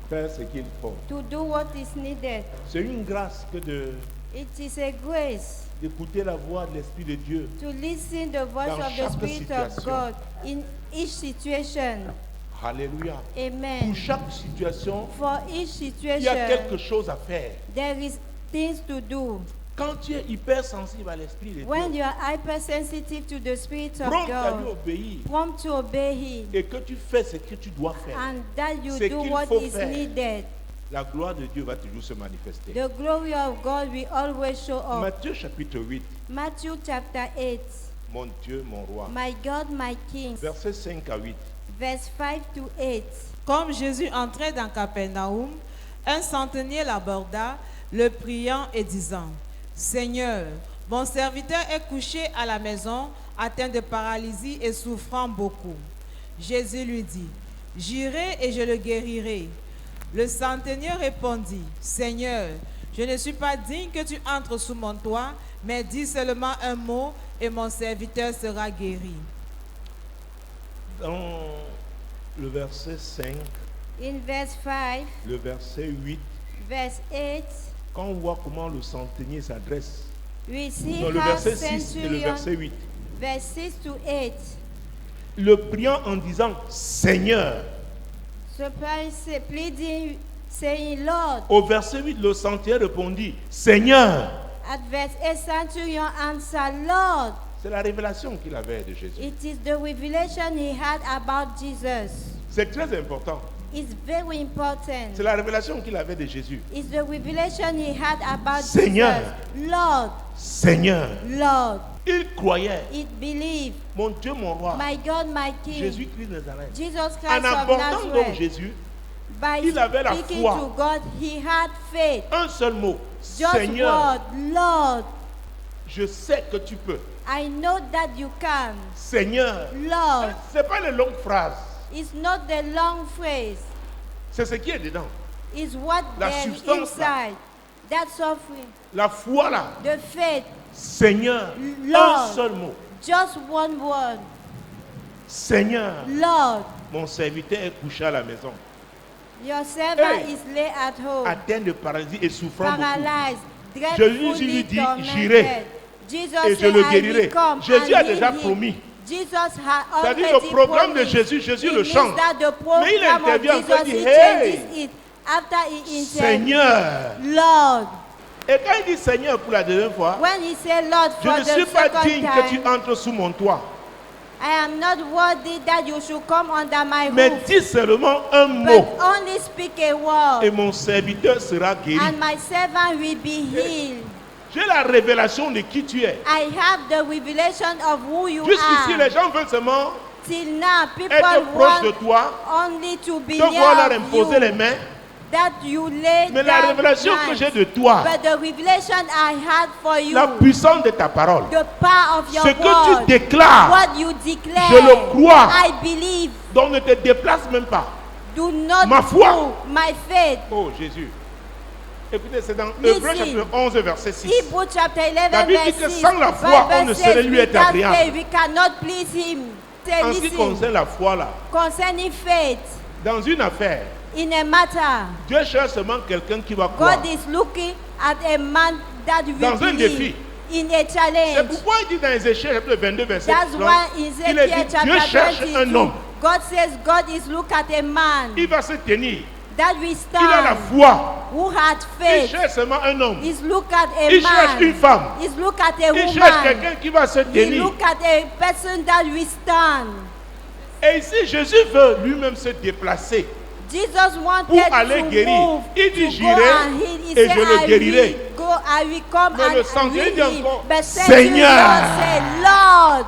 faire ce qu'il faut. to do what is needed. C'est une grâce que It is a grace d'écouter la voix de l'Esprit de Dieu. to listen the voice Dans of the chaque Spirit of situation. God in each situation. Alléluia. Pour Amen. chaque situation, For each il y a quelque situation, chose à faire. there is things to do. Quand tu es hypersensible à l'Esprit de When Dieu, you are hypersensitive to the Spirit of prompt à lui God, obéir prompt to obey Him, et que tu fais ce que tu dois faire, and that you Ce do qu'il what faut is faire. needed, la gloire de Dieu va toujours se manifester. the glory of God will always show up. Matthieu chapitre 8, Matthew chapter 8. mon Dieu, mon roi. My God, my King. Versets 5 à 8. Verse 5 to 8. Comme Jésus entrait dans Capernaum, un centenier l'aborda, le priant et disant, Seigneur, mon serviteur est couché à la maison, atteint de paralysie et souffrant beaucoup. Jésus lui dit, J'irai et je le guérirai. Le centenier répondit, Seigneur, je ne suis pas digne que tu entres sous mon toit, mais dis seulement un mot et mon serviteur sera guéri. Dans le verset 5, In verse 5, le verset 8, verse 8, quand on voit comment le centenier s'adresse, we see dans le how verset 6 et le centurion, verset 8, verse 6 to 8, le priant en disant Seigneur. surprise, pleading, saying, Lord. Au verset 8, le centenier répondit Seigneur. At verse 8, centurion answered, Lord. C'est la révélation qu'il avait de Jésus. It is the revelation he had about Jesus. C'est très important. It's very important. C'est la révélation qu'il avait de Jésus. It's the revelation he had about Seigneur. Jesus. Lord, Seigneur. Lord. Il croyait. It believed. Mon Dieu, mon roi. My God, my King. Jésus-Christ de Nazareth. Jesus En Christ of abordant donc Nazareth. Jésus, By il avait la speaking foi. to God, he had faith. un seul mot. Just Seigneur, word, Lord. je sais que tu peux. I know that you can. Seigneur. Lord. Ce n'est pas les longues phrases. It's not the long phrase. C'est ce qui est dedans. It's what La there substance là. inside. That suffering. La foi là. The faith. Seigneur. Lord. Un seul mot. Just one word. Seigneur. Lord. Mon serviteur est couché à la maison. Your servant Hey. is lay at home. Atteint de paralysie et souffrant beaucoup. Paralyzed. Jésus Dreadfully lui dit, tormented. j'irai Jesus et je said, le I will guérirai. come Jésus and a déjà heal him. promis. Jesus had C'est-à-dire already le programme de promised. Jésus, Jésus It le means chante. that the Mais il program of intervient encore, Jesus, dit, he hey, changes it after he intervenes. Seigneur. Lord. Et quand il dit Seigneur pour la deuxième fois, When he said Lord je for ne the suis pas second digne que tu time, entres sous mon toit. I am not worthy that you should come under my Mais roof. dis seulement un But mot only speak a word, et mon serviteur sera guéri. and my servant will be healed. J'ai la révélation de qui tu es. I have the revelation of who you Jusqu'ici, are. les gens veulent seulement Till now, people être proches de want toi, only to be te voir leur near imposer you, les mains. that you lay Mais la down révélation que hands. j'ai de toi, But the revelation I had for you, la puissance de ta parole, the power of your ce que word, tu déclares, what you declare, je le crois. I believe. donc ne te déplace même pas. Do not Ma foi. move my faith. Oh Jésus. Écoutez, c'est dans Listen. Hébreux chapitre 11, verset 6. Hebrew chapter 11 La Bible dit verse que 6, sans la foi, on ne Bible saurait says, lui être without agréable. faith, we cannot please him. Say, En ce qui listen, concerne la foi là, concerning faith, dans une affaire, in a matter, Dieu cherche seulement quelqu'un qui va croire. God is looking at a man that will Dans un believe défi. in a C'est challenge. pourquoi il dit dans Ézéchiel chapitre 22, verset That's 30, why in il est Ezekiel dit Dieu chapter cherche un 22, homme. God says God is look at a man Il va se tenir. that will Il a la stand, foi. who had Il faith. cherche seulement un homme. He's look at a Il cherche une man. femme. He's look at a Il cherche woman. quelqu'un qui va se He tenir. look at a person that will stand. Et ici, Jésus veut lui-même se déplacer Jesus wanted pour aller to guérir. move, Il dit, to j'irai go and heal. He et said, je le I guérirai. will go, I will come Mais le and centurion heal dit him. encore, But Seigneur. say, Lord,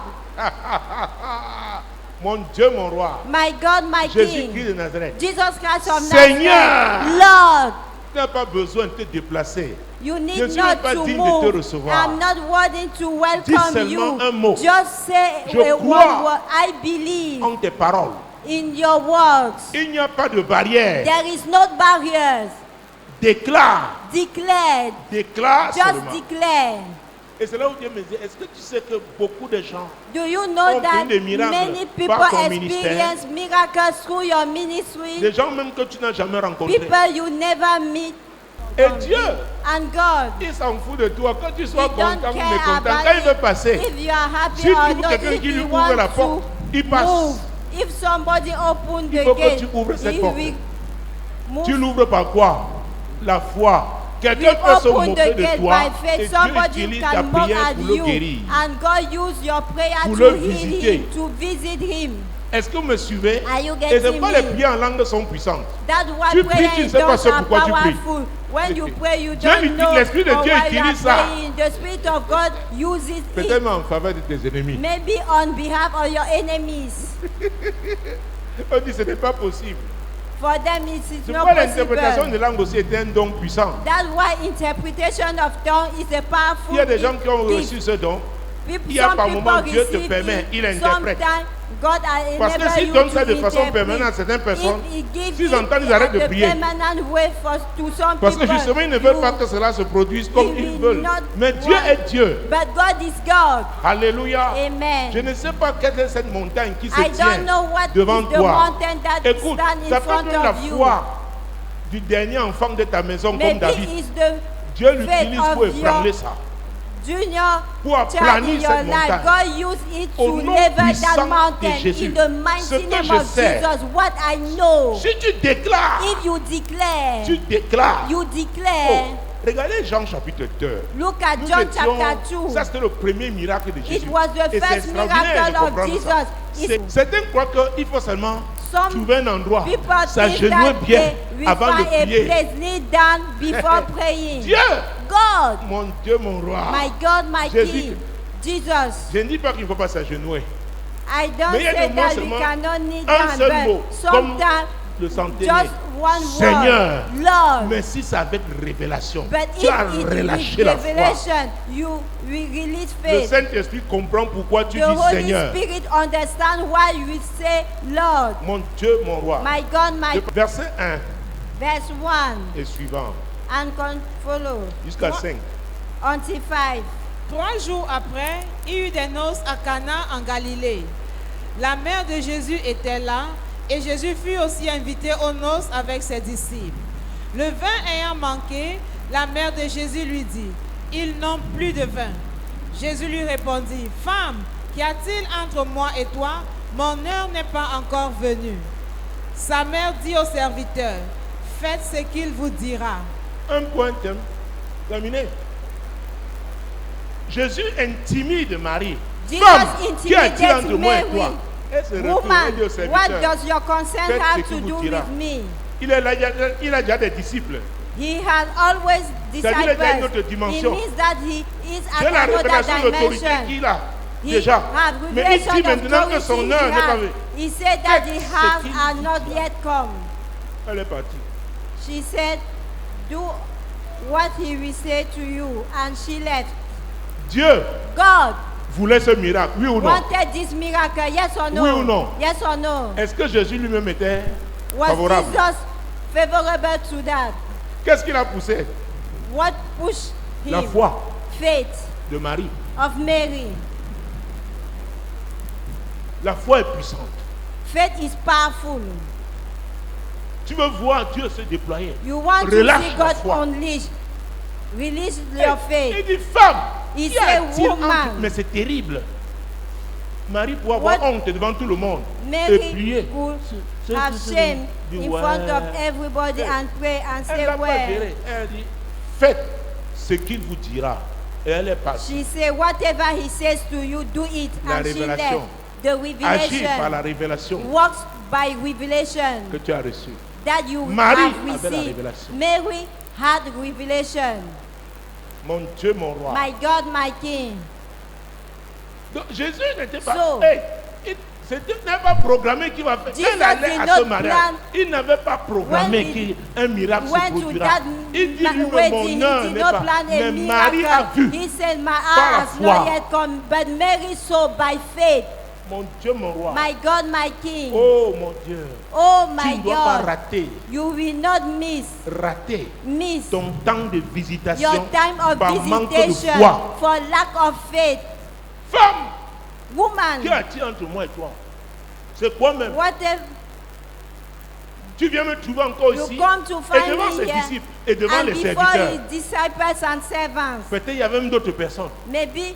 Mon Dieu, mon roi, my God, my Jésus-Christ King, de Nazareth. Jesus Christ of Seigneur. Nazareth, Lord, Tu n'as pas besoin de te déplacer. you Je need suis not pas to digne de te move. recevoir. I'm not worthy to Dis welcome seulement you. un mot. Just say Je a crois one word. I believe En tes paroles, in your words. il n'y a pas de barrière. There is no barriers. Déclare, Declare. déclare Just seulement. declare. Et c'est là où Dieu me dit, est-ce que tu sais que beaucoup de gens Do you know ont that eu des miracles many people par ton ministère? experience miracles through your ministry? Des gens même que tu n'as jamais rencontrés. People you never meet. Et Dieu, And God, il s'en fout de toi. Quand tu sois He don't content ou care mécontent, about quand il veut it. passer, If you are happy si tu or veux not, quelqu'un if qui lui you ouvre want la porte, to il passe. move, if somebody open Il the faut que gate, tu ouvres cette he porte. will move. Tu l'ouvres par quoi? La foi. We Quelqu'un peut se open moquer the de gate toi by et faith. Dieu Somebody utilise ta can mock prière at pour le you, guérir. and God use your prayer Pour to le heal visiter. him, to visit him. Est-ce que vous me suivez? Are you Et c'est getting pourquoi les me? prières en langue sont puissantes. That's why Tu pries, prayer tu ne in sais pas tongues ce are pourquoi tu pries. powerful. When you pray, you Dieu don't utilise- know l'Esprit de for Dieu why you are utilise ça. praying. The Spirit of God uses it. Peut-être en faveur de tes ennemis. Maybe on behalf of your enemies. On dit ce n'est pas possible. For them, it is C'est not pourquoi l'interprétation possible. de langue aussi est un don puissant. That's why interpretation of tongue is a powerful Il y a des gens qui ont gift. reçu ce don. People, il y a some par people moment, Dieu te receive permet, it. il interprète. Sometimes God Parce que enable s'il you donne to ça de façon interpret. permanente à certaines personnes, If he gives s'ils it entendent, ils arrêtent de at a prier. permanent way to some Parce que people, justement, ils ne veulent you- pas que cela se produise comme he ils will veulent. not Mais Dieu want- est Dieu. But God is God. Alléluia. Amen. Je ne sais pas quelle est cette montagne qui se I tient don't know what devant is the toi. mountain that Écoute, stand in ça front peut être la of you. foi du dernier enfant de ta maison comme Maybe David. it's the Dieu faith l'utilise pour of ébranler your ça. junior Pour child aplanir in your cette life. montagne. God used it Au to nom level puissant that de mountain Jésus. in the Ce mighty que name je of sais. Jesus. What I know. Si tu déclares, If you declare, tu déclares. you declare. Oh, regardez Jean chapitre 2. Look at Nous John étions- chapter 2. Ça c'était le premier miracle de Jésus. It was the Et c'est first extraordinaire miracle de of comprendre Jesus. ça. It's- Certains croient qu'il faut seulement Some trouver un endroit, People think s'agenouiller that bien they avant de will find a prier. place, kneel down before praying. Dieu, God, mon Dieu, mon roi. my God, my Jésus. King, Jesus. Je ne dis pas qu'il ne faut pas s'agenouiller. I don't Mais il y a say des mots that we seulement, cannot kneel un down, seul but mot, comme sometimes le centenier. just one Seigneur. word, Lord. Mais si c'est avec révélation, But tu as if it relâché is la foi. revelation, you will release Le faith. Saint-Esprit comprend pourquoi tu The dis Holy Seigneur, Spirit understand why you say Lord, mon Dieu, mon roi. my God, my Verset 1 verse 1 et suivant, and follow jusqu'à 5. until 5. 3 jours après, il y eut des noces à Cana en Galilée. La mère de Jésus était là et Jésus fut aussi invité aux noces avec ses disciples. Le vin ayant manqué, la mère de Jésus lui dit, « Ils n'ont plus de vin. » Jésus lui répondit, « Femme, qu'y a-t-il entre moi et toi? Mon heure n'est pas encore venue. » Sa mère dit au serviteur, « Faites ce qu'il vous dira. » Un point, terminé. Jésus intimide Marie. Jesus Femme, qu'y a-t-il intimidates entre moi et Mary. toi? Elle se retourne et Woman, dit au what serviteur, does your consent Faites ce have qu'il to vous do dira. with me? il a déjà des disciples. He has always C'est-à-dire, il a déjà une autre disciples. It dimension. means that he is C'est at la another révélation d'autorité dimension. qu'il a He déjà. has Mais il revelation dit of maintenant que son authority heure he n'est pas has. venue. He said that Faites he ce has qu'il are vous not dira. yet come. Elle est partie. She said, do what he will say to you. And she left. Dieu God voulait ce miracle, oui ou non? wanted this miracle, yes or no? Oui ou non? Yes or no? Est-ce que Jésus lui-même était Was favorable? Jesus favorable to that? Qu'est-ce qu'il a poussé? What pushed him? La foi Faith de Marie. of Mary. La foi est puissante. Faith is powerful. Tu veux voir Dieu se déployer. You want Relâche to see la God foi. unleash. Release Hey, your il faith. dit femme. Il Qu'y dit, a-t-il woman. entre- Mais c'est terrible. Marie pour avoir What- honte devant tout le monde et Mary prier. could C'est- have c'est- shame dit, in ouais. front of everybody and pray and Elle say, n'a pas well. géré. Elle dit faites ce qu'il vous dira. Et elle est partie. She said, whatever he says to you, do it. La And she révélation. left. The Agis par la revelation révélation works by revelation que tu as reçue. that you Marie have avait la received. révélation. Mary had revelation. Mon Dieu, mon roi. My God, my King. Donc, Jésus n'était pas. So- Hey, c'était n'est pas programmé qu'il va faire. Jesus Quand il allait did à not ce mariage, plan- il n'avait pas programmé When he qu'un miracle se Went to produira. that Il dit lui, wedding, mon heure he did n'est not pas. plan a Mais Marie a miracle. vu He said, my par hour la has foi. not yet come. But Mary saw by faith. Mon Dieu, mon roi. My God, my King. Oh mon Dieu. Oh Tu my ne dois pas God. rater, You will not miss ton temps de visitation your time of par manque de visitation foi. for lack of faith. Femme, Woman, qu'y a-t-il entre moi et toi? C'est quoi même? what if Tu viens me trouver encore you ici come to et find devant me ses here disciples et devant and les before serviteurs. his disciples and servants? Peut-être il y avait même d'autres personnes. Maybe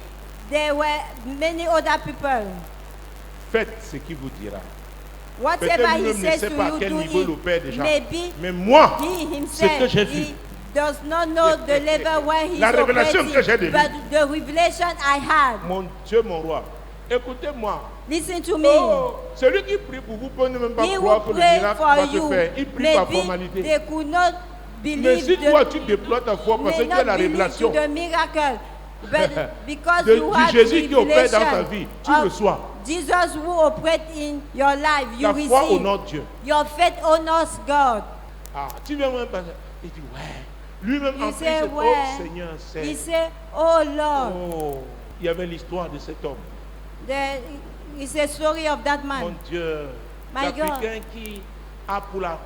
there were many other people. Faites ce qu'il vous dira. Whatever Peut-être he lui-même ne says sait to pas à you, quel do niveau il it. opère déjà. Maybe Mais moi, he ce que himself, j'ai vu, he does not know the level where he's La révélation operating, que j'ai de lui. but the revelation I had. mon Dieu, mon roi, écoutez-moi. Listen to me. Oh, celui qui prie pour vous peut ne même pas He will croire que le pray miracle for va se you. faire. Il prie par Maybe formalité. they could not Mais believe si toi tu déploies ta foi parce que may tu as not la believe révélation to the miracle, but because de, you du have Jésus qui opère dans ta revelation vie, tu of reçois. Jesus who operates in your life, you Ta foi receive. honore Dieu. Your faith honors God. Ah, tu viens même passer. Il dit ouais. Lui-même en He plus, say, oh well, Seigneur, he c'est. said, oh Lord, Oh, il y avait l'histoire de cet homme. it's a story of that Mon man. Dieu, My God. l'Africain qui a pour la.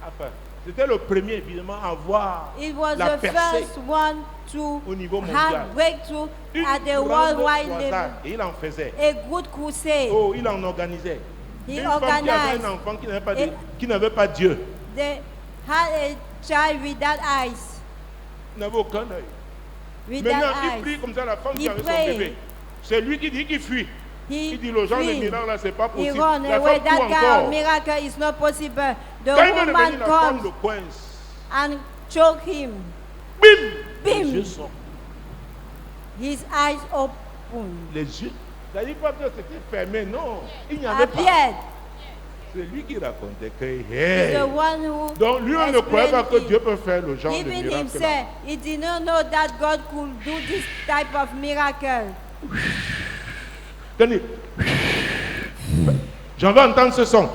Enfin, c'était le premier évidemment à voir It was la the percée first one to au niveau mondial. have breakthrough Une at the grande worldwide croisade, level. et il en faisait. A good crusade. Oh, il en organisait. He Une femme qui avait organized. un enfant Et- qui n'avait pas Dieu, They had a child without eyes. qui n'avait aucun œil. Without Maintenant, il eyes. prie comme ça, la femme He qui avait son prayed. bébé. C'est lui qui dit qu'il fuit. He Il dit aux gens, les flee. miracles là, c'est pas He possible. run La away. femme That court kind of encore. miracle is not possible. The Quand il va woman revenir, la femme comes le coince. and choke him. Bim! Bim! Les yeux sortent. His eyes open. Les yeux. Ça dit pas que c'était fermé, non. Il n'y avait pas. Appeared. C'est lui qui racontait que, He's hey. the one who Donc lui-même ne croyait pas que explained Dieu it. peut faire le genre de Even miracle là. himself, he did not know that God could do this type of miracle. Tenez. J'en veux entendre ce son.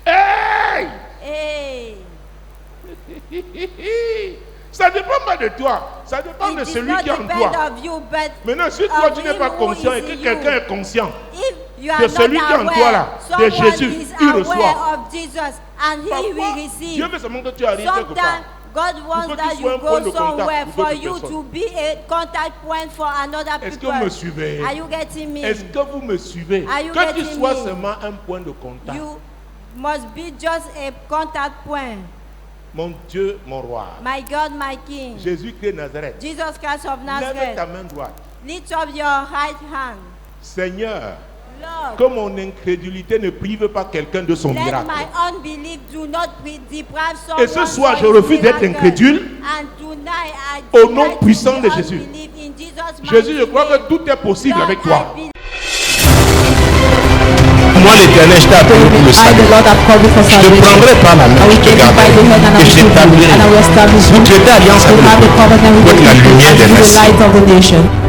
Hey! Hey! Ça ne dépend pas de toi. Ça dépend de It does celui not qui est en depend toi. of you, but Maintenant, si toi tu n'es him pas who conscient is et que in quelqu'un you. est conscient, If you are de celui not qui est en toi là, aware, de someone Jésus, is il aware reçoit. of Jesus and he Parfois, will Dieu receive. veut seulement que tu arrives quelque Sometimes part. God que wants tu that sois un you point de go contact somewhere pour for d'autres you personnes. to be a contact point for another Est-ce que people. vous me suivez? Are you getting me? Est-ce que vous me suivez? Are you Que tu getting sois me? seulement un point de contact. You must be just a contact point. Mon Dieu, mon roi. My God, my King. Jésus-Christ de Nazareth. Jesus Christ of Lève ta Nazareth. main droite. Lift up your right hand. Seigneur, Lord, que mon incrédulité ne prive pas quelqu'un de son let miracle. my unbelief do not deprive Et ce someone soir, from je his refuse d'être miracle. incrédule. And tonight, I Au nom deny puissant de the Jésus. unbelief in Jesus' Jésus, je mighty crois name. que tout est possible Lord, avec toi. I believe. Moi, l'Éternel, je t'ai appelé pour le I, the salut. Lord, have called you for Je te salvation. prendrai par la main, I will je te take you by garderai the hand and I et will je keep you, t'établirai and I will establish pour you. traiter alliance You avec have le a covenant with pour the être la people lumière and des be the nations. light of the nation.